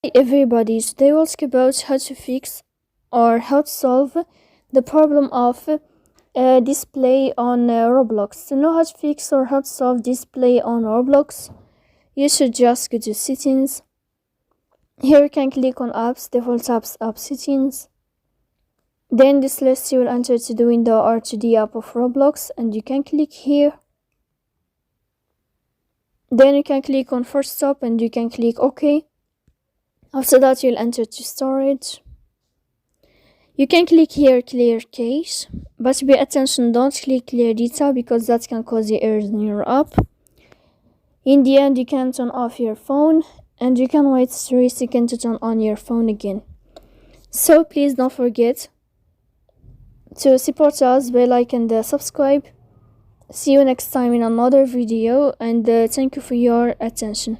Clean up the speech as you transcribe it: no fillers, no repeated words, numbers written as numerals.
Hi everybody, today we'll talk about how to fix or how to solve the problem of display on Roblox. To know how to fix or how to solve display on Roblox, you should just go to settings. Here you can click on apps, default apps, app settings. Then this list you will enter to the window or to the app of Roblox, and you can click here. Then you can click on force stop and you can click OK. After that, you'll enter to storage. You can click here clear cache, but pay attention, don't click clear data because that can cause you errors in your app. In the end, you can turn off your phone and you can wait 3 seconds to turn on your phone again. So please don't forget to support us by like and subscribe. See you next time in another video, and thank you for your attention.